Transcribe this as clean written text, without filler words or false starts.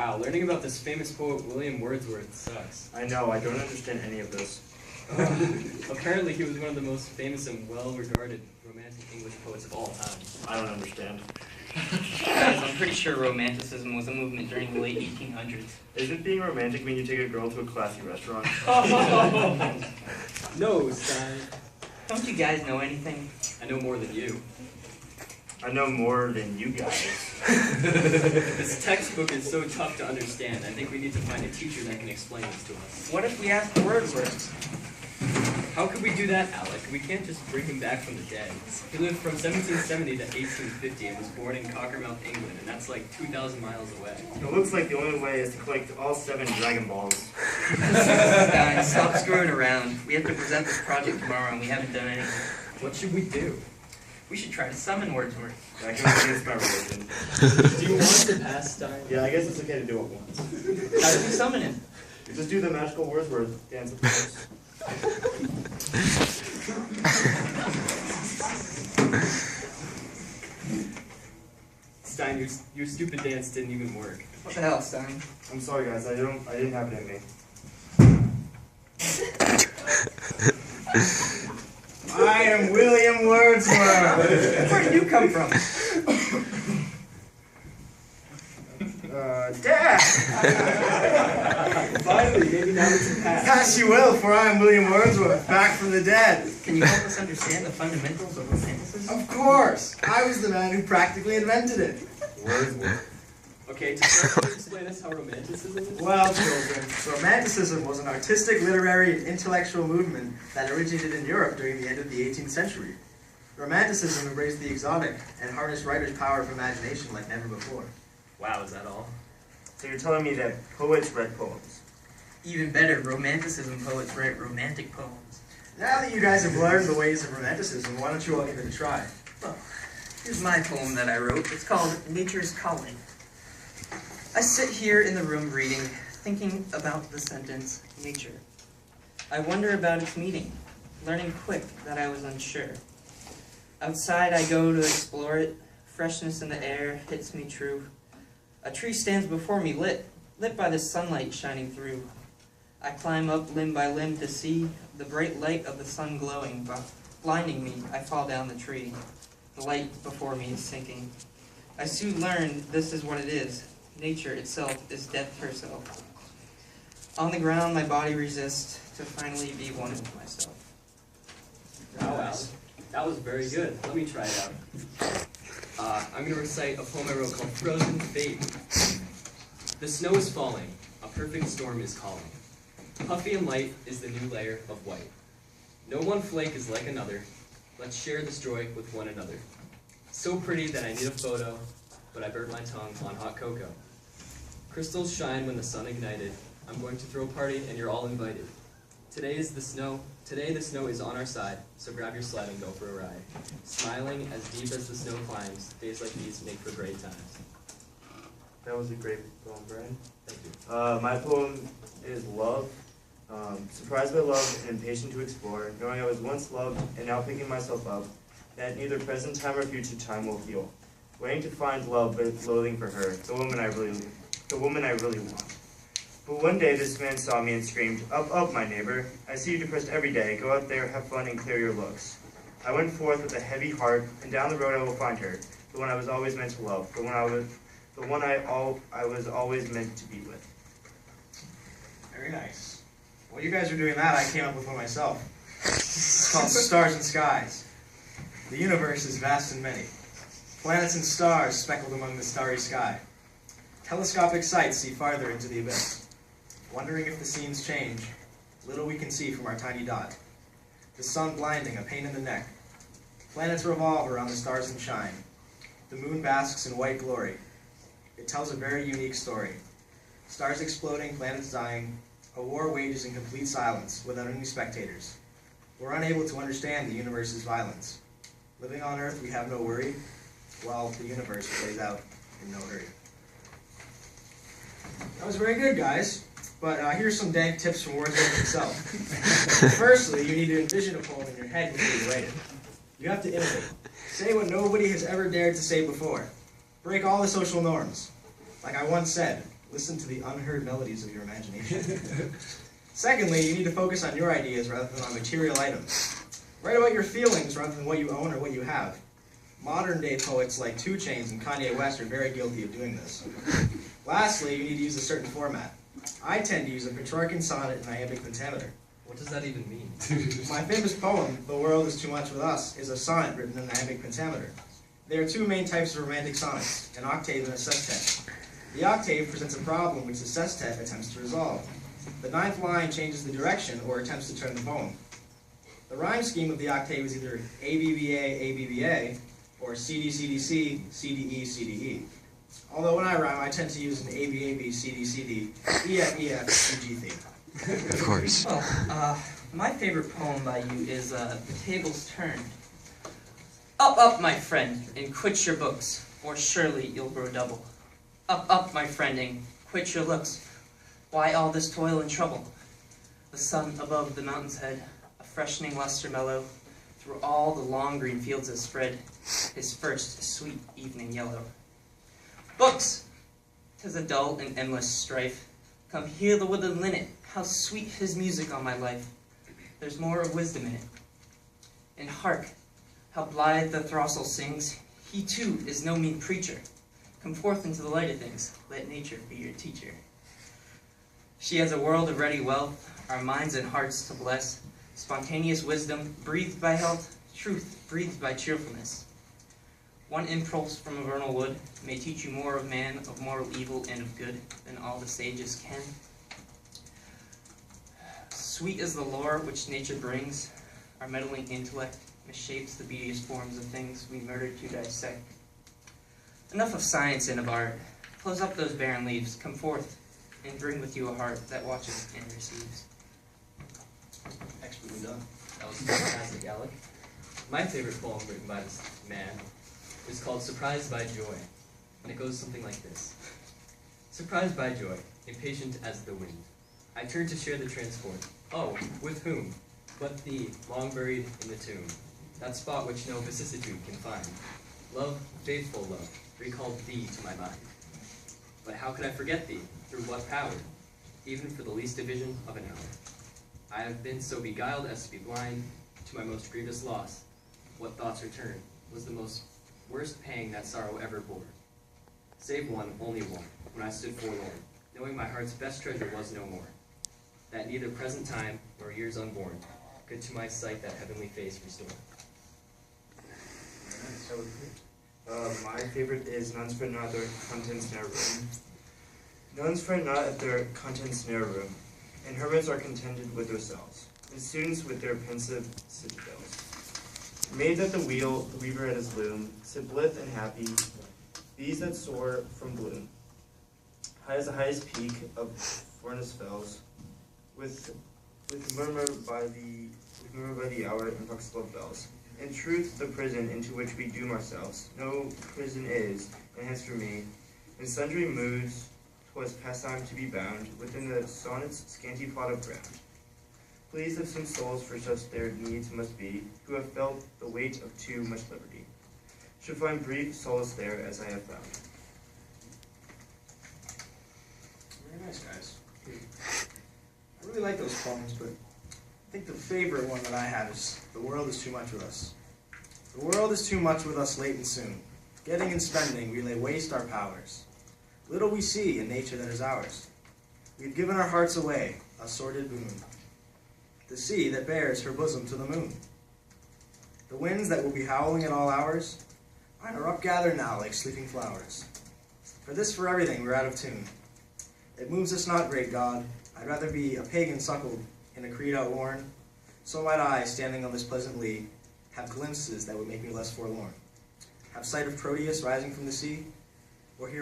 Wow, learning about this famous poet William Wordsworth sucks. I know, I don't understand any of this. Apparently he was one of the most famous and well-regarded romantic English poets of all time. I don't understand. Guys, I'm pretty sure Romanticism was a movement during the late 1800s. Isn't being romantic when you take a girl to a classy restaurant? No, Stein. Don't you guys know anything? I know more than you. I know more than you guys. This textbook is so tough to understand. I think we need to find a teacher that can explain this to us. What if we asked Wordsworth? How could we do that, Alec? We can't just bring him back from the dead. He lived from 1770 to 1850 and was born in Cockermouth, England, and that's like 2,000 miles away. It looks like the only way is to collect all 7 Dragon Balls. Guys, stop screwing around. We have to present this project tomorrow and we haven't done anything. What should we do? We should try to summon Wordsworth. That goes against my religion. Do you want to pass, Stein? Yeah, I guess it's okay to do it once. How do we summon him? You just do the magical Wordsworth dance, of course. Stein, your stupid dance didn't even work. What the hell, Stein? I'm sorry, guys. I didn't have it in me. I am William Wordsworth. Where did you come from? Dad! Finally, maybe now we can pass. Yes, you will, for I am William Wordsworth, back from the dead. Can you help us understand the fundamentals of Romanticism? Of course! I was the man who practically invented it. Wordsworth. Okay, to start, can you explain us how romanticism is? Well, children, Romanticism was an artistic, literary, and intellectual movement that originated in Europe during the end of the 18th century. Romanticism embraced the exotic and harnessed writers' power of imagination like never before. Wow, is that all? So you're telling me that poets read poems? Even better, Romanticism poets write romantic poems. Now that you guys have learned the ways of Romanticism, why don't you all give it a try? Well, here's my poem that I wrote. It's called Nature's Calling. I sit here in the room reading, thinking about the sentence, nature. I wonder about its meaning, learning quick that I was unsure. Outside I go to explore it, freshness in the air hits me true. A tree stands before me lit by the sunlight shining through. I climb up limb by limb to see the bright light of the sun glowing, blinding me. I fall down the tree. The light before me is sinking. I soon learn this is what it is. Nature itself is death herself. On the ground, my body resists to finally be one with myself. Wow, Alec. That was very good. Let me try it out. I'm going to recite a poem I wrote called Frozen Fate. The snow is falling. A perfect storm is calling. Puffy and light is the new layer of white. No one flake is like another. Let's share this joy with one another. So pretty that I need a photo, but I burnt my tongue on hot cocoa. Crystals shine when the sun ignited. I'm going to throw a party and you're all invited. Today the snow is on our side, so grab your sled and go for a ride. Smiling as deep as the snow climbs, days like these make for great times. That was a great poem, Brian. Thank you. My poem is Love. Surprised by love and impatient to explore, knowing I was once loved and now picking myself up, that neither present time or future time will heal. Waiting to find love, but loathing for her, the woman I really want. But one day this man saw me and screamed, "Up, up, my neighbor! I see you depressed every day. Go out there, have fun, and clear your looks." I went forth with a heavy heart, and down the road I will find her, the one I was always meant to love, the one I was always meant to be with. Very nice. While you guys were doing that, I came up with one myself. It's called Stars and Skies. The universe is vast and many. Planets and stars speckled among the starry sky. Telescopic sights see farther into the abyss. Wondering if the scenes change, little we can see from our tiny dot. The sun blinding, a pain in the neck. Planets revolve around the stars and shine. The moon basks in white glory. It tells a very unique story. Stars exploding, planets dying, a war wages in complete silence, without any spectators. We're unable to understand the universe's violence. Living on Earth, we have no worry, while the universe plays out in no hurry. That was very good, guys. But here's some dank tips from Wordsworth himself. Firstly, you need to envision a poem in your head before you write it. You have to innovate. Say what nobody has ever dared to say before. Break all the social norms. Like I once said, Listen to the unheard melodies of your imagination. Secondly, you need to focus on your ideas rather than on material items. Write about your feelings rather than what you own or what you have. Modern-day poets like 2 Chainz and Kanye West are very guilty of doing this. Lastly, you need to use a certain format. I tend to use a Petrarchan sonnet in iambic pentameter. What does that even mean? My famous poem, The World is Too Much With Us, is a sonnet written in iambic pentameter. There are 2 main types of romantic sonnets, an octave and a sestet. The octave presents a problem which the sestet attempts to resolve. The 9th line changes the direction or attempts to turn the poem. The rhyme scheme of the octave is either ABBA, ABBA, or CD, CDE, CDE. Although when I rhyme, I tend to use an ABAB, CD, CD, EF, EF, CG theme. Of course. Well, my favorite poem by you is The Table's Turned. Up, up, my friend, and quit your books, or surely you'll grow double. Up, up, my friend, and quit your looks. Why all this toil and trouble? The sun above the mountain's head, a freshening luster mellow, through all the long green fields has spread his first sweet evening yellow. Books! 'Tis a dull and endless strife. Come hear the woodland linnet, how sweet his music on my life. There's more of wisdom in it. And hark, how blithe the throstle sings. He too is no mean preacher. Come forth into the light of things. Let nature be your teacher. She has a world of ready wealth, our minds and hearts to bless. Spontaneous wisdom breathed by health, truth breathed by cheerfulness. One impulse from a vernal wood may teach you more of man, of moral evil and of good, than all the sages can. Sweet is the lore which nature brings. Our meddling intellect misshapes the beauteous forms of things we murder to dissect. Enough of science and of art. Close up those barren leaves, come forth, and bring with you a heart that watches and receives. Expertly done. That was fantastic, Alec. My favorite poem written by this man is called Surprised by Joy, and it goes something like this. Surprised by joy, impatient as the wind, I turn to share the transport. Oh, with whom? But thee, long buried in the tomb, that spot which no vicissitude can find. Love, faithful love, recalled thee to my mind. But how could I forget thee? Through what power? Even for the least division of an hour. I have been so beguiled as to be blind to my most grievous loss. What thoughts return was the most worst pang that sorrow ever bore. Save one, only one, when I stood forlorn, knowing my heart's best treasure was no more. That neither present time nor years unborn could to my sight that heavenly face restore. My favorite is Nuns fret not at their contents narrow room. Nuns fret not at their contents narrow room, and hermits are contented with their cells, and students with their pensive citadels. Maids at the wheel, the weaver at his loom, sit blithe and happy, bees that soar from bloom. High as the highest peak of Furnace fells, with murmur by the hour and bucks of bells. In truth, the prison into which we doom ourselves, no prison is, and hence for me, in sundry moods 'twas pastime to be bound within the sonnet's scanty plot of ground. Pleased if some souls for such their needs must be, who have felt the weight of too much liberty, should find brief solace there as I have found. Very nice, guys. I really like those poems, but I think the favorite one that I have is The World is Too Much With Us. The world is too much with us late and soon. Getting and spending, we lay waste our powers. Little we see in nature that is ours. We've given our hearts away, a sordid boon. The sea that bears her bosom to the moon. The winds that will be howling at all hours are upgathered now like sleeping flowers. For this, for everything, we're out of tune. It moves us not, great God. I'd rather be a pagan suckled in a creed outworn. So might I, standing on this pleasant lea, have glimpses that would make me less forlorn. Have sight of Proteus rising from the sea, or hear